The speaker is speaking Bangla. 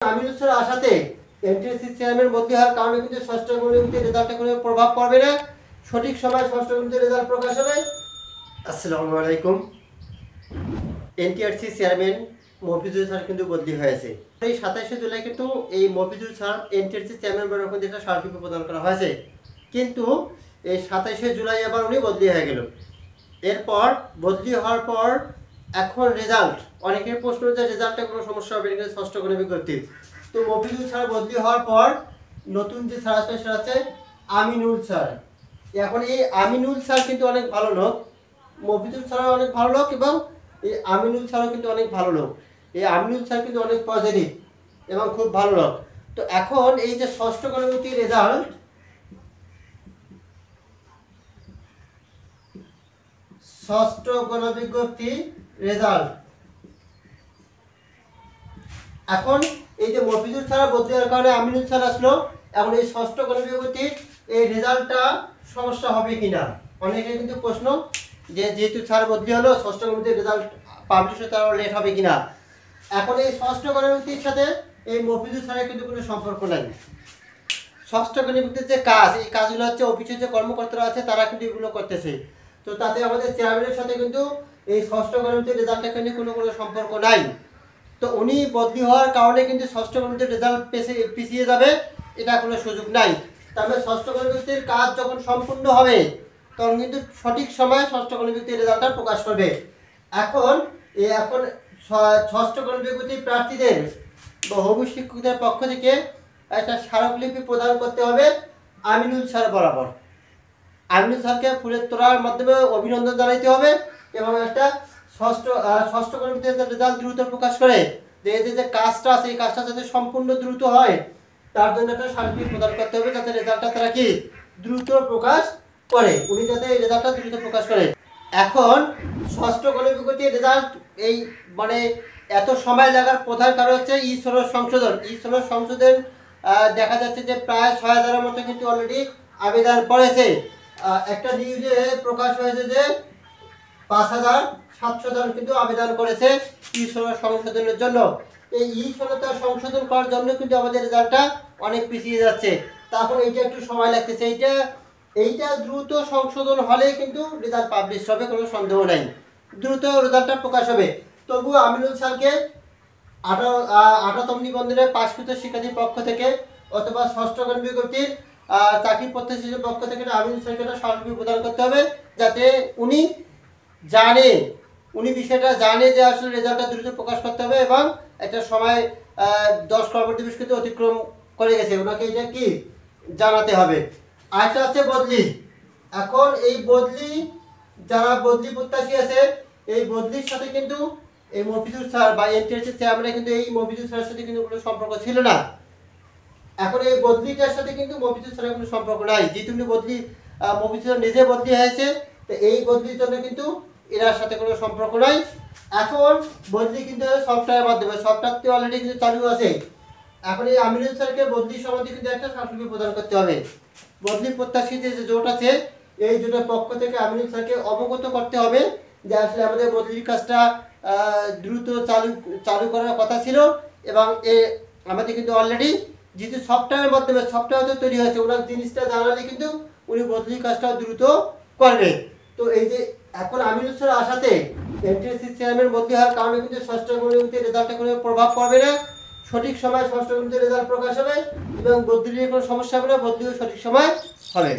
আমিনুল স্যার আসাতে এনটিএসসি চেয়ারম্যান বদলি হওয়ার কারণে কিন্তু ষষ্ঠ গণবিজ্ঞপ্তি রেজাল্টে কোনো প্রভাব পড়বে না। সঠিক সময় ষষ্ঠ গণবিজ্ঞপ্তি রেজাল্ট প্রকাশ হবে। আসসালামু আলাইকুম। এনটিআরসি চেয়ারম্যান মফিজুল স্যার কিন্তু বদলি হয়েছে। এই 27শে জুলাই কিন্তু এই মফিজুল স্যার এনটিআরসি চেয়ারম্যান বরাবর কিন্তু একটা স্মারকলিপি প্রদান করা হয়েছে, কিন্তু এই 27শে জুলাই আবার উনি বদলি হয়ে গেল। এরপর বদলি হওয়ার পর এখন রেজাল্ট, অনেকের প্রশ্ন যে রেজাল্টে কোনো সমস্যা হবে কিনা ষষ্ঠ গণবিজ্ঞপ্তি। তো মফিজুল স্যার বদলি হওয়ার পর নতুন যে স্যার আসবে সেটা হচ্ছে আমিনুল স্যার। এখন এই আমিনুল স্যার কিন্তু অনেক ভালো লোক, মফিজুল স্যারও অনেক ভালো লোক এবং এই আমিনুল স্যারও কিন্তু অনেক ভালো লোক। এই আমিনুল স্যার কিন্তু অনেক পজিটিভ এবং খুব ভালো লোক। তো এখন এই যে ষষ্ঠ গণবিজ্ঞপ্তি রেজাল্ট, ষষ্ঠ গণবিজ্ঞপ্তি রেজাল্ট, এখন এই যে মফিজুল স্যার বদলি হওয়ার কারণে আমিনুল স্যার আসলো, এখন এই ষষ্ঠ গণবিজ্ঞপ্তির এই রেজাল্টটা সমস্যা হবে কিনা অনেকের কিন্তু প্রশ্ন, যে যেহেতু স্যার বদলি হলো ষষ্ঠ গণবিজ্ঞপ্তির রেজাল্ট পাবলিশ হতে আরও লেট হবে কিনা। এখন এই ষষ্ঠ গণবিজ্ঞপ্তির সাথে এই মফিজুল স্যারের কিন্তু কোনো সম্পর্ক নাই। ষষ্ঠ গণবিজ্ঞপ্তির যে কাজ, এই কাজগুলো হচ্ছে অফিসের যে কর্মকর্তারা আছে তারা কিন্তু এগুলো করতেছে। তো তাতে আমাদের চেয়ারম্যানের সাথে কিন্তু এই ষষ্ঠ গণবিজ্ঞপ্তির রেজাল্টের কিন্তু কোনো সম্পর্ক নাই। তো উনি বদলি হওয়ার কারণে কিন্তু ষষ্ঠ গণবিজ্ঞপ্তির রেজাল্ট পিছিয়ে যাবে, এটা কোনো সুযোগ নাই। তবে ষষ্ঠ গণবিজ্ঞপ্তির কাজ যখন সম্পূর্ণ হবে তখন কিন্তু সঠিক সময়ে ষষ্ঠ গণবিজ্ঞপ্তির রেজাল্টটা প্রকাশ করবে। এখন ষষ্ঠ গণবিজ্ঞপ্তি প্রার্থীদের বা হবু শিক্ষকদের পক্ষ থেকে একটা স্মারকলিপি প্রদান করতে হবে আমিনুল স্যার বরাবর। আমিনুল স্যারকে ফুলের তোড়ার মাধ্যমে অভিনন্দন জানাইতে হবে এবং একটা ষষ্ঠ গণবিজ্ঞপ্তির রেজাল্ট দ্রুত প্রকাশ করে যে যে কাজটা আছে এই কাজটা যাতে সম্পূর্ণ দ্রুত হয় তার জন্য একটা স্মারকলিপি প্রদান করতে হবে, যাতে রেজাল্টটা তারা কি দ্রুত প্রকাশ করে, উনি যাতে এই রেজাল্টটা দ্রুত প্রকাশ করে। এখন ষষ্ঠ গণবিজ্ঞপ্তির রেজাল্ট এই মানে এত সময় লাগার প্রধান কারণ হচ্ছে ই-16 সংশোধন। ই-16 সংশোধন দেখা যাচ্ছে যে প্রায় 6000-এর মতো কিন্তু অলরেডি আবেদন পড়েছে। একটা নিউজে প্রকাশ হয়েছে যে 5700 জন কিন্তু আবেদন করেছে ই-16 সংশোধনের জন্য। এই ই-16 সংশোধন করার জন্য কিন্তু আমাদের রেজাল্টটা অনেক পিছিয়ে যাচ্ছে। তখন এইটা একটু সময় লাগতেছে, এইটা দ্রুত সংশোধন হলে কিন্তু রেজাল্ট পাবলিশ হবে, কোনো সন্দেহ নাই, দ্রুত রেজাল্টটা প্রকাশ হবে। তবুও আমিনুল স্যারকে 18তম নিবন্ধনে পাশকৃত শিক্ষার্থীর পক্ষ থেকে অথবা ষষ্ঠ গণবিজ্ঞপ্তির চাকরি প্রত্যাশীদের পক্ষ থেকে আমিনুল স্যারকে একটা স্মারকলিপি প্রদান করতে হবে, যাতে উনি বিষয়টা জানে যে আসলে রেজাল্টটা দ্রুত প্রকাশ করতে হবে এবং একটা সময় 10 কর্মদিবস কিন্তু অতিক্রম করে গেছে, ওনাকে এটা কি জানাতে হবে। আরেকটা হচ্ছে বদলি। এখন এই বদলি, যারা বদলি প্রত্যাশী আছে এই বদলির সাথে কিন্তু এই মফিজুল স্যার বা এনটিআরসি চেয়ারম্যানের কিন্তু এই মফিজুল স্যারের সাথে কিন্তু কোনো সম্পর্ক ছিল না। এখন এই বদলিটার সাথে কিন্তু মফিজুল স্যারের কোনো সম্পর্ক নাই, যেহেতু মফিজুল নিজে বদলি হয়েছে, তো এই বদলির জন্য কিন্তু এর সাথে কোনো সম্পর্ক নাই। এখন বদলি কিন্তু সফটওয়্যারের মাধ্যমে, সফটওয়্যারটি অলরেডি কিন্তু চালু আছে। এখন এই আমিনুল স্যারকে বদলি সম্বন্ধে কিন্তু একটা স্মারকলিপি প্রদান করতে হবে। বদলি প্রত্যাশীদের যে জোট আছে এই জোটের পক্ষ থেকে আমিনুল স্যারকে অবগত করতে হবে যে আসলে আমাদের বদলির কাজটা দ্রুত চালু করার কথা ছিল এবং আমাদের কিন্তু অলরেডি যেহেতু সফটওয়্যারের মাধ্যমে সফটওয়্যার তো তৈরি হয়েছে, ওনার জিনিসটা জানালে কিন্তু উনি বদলির কাজটা দ্রুত করবে। তো এই যে এখন আমিনুল স্যার আসাতে এনটিএসসি চেয়ারম্যান বদলি হওয়ার কারণে কিন্তু ষষ্ঠ গণবিজ্ঞপ্তির রেজাল্টে কোনো প্রভাব পড়বে না। সঠিক সময় ষষ্ঠ গণবিজ্ঞপ্তির রেজাল্ট প্রকাশ হবে এবং বদলির কোনো সমস্যা হবে না, বদলিও সঠিক সময় হবে।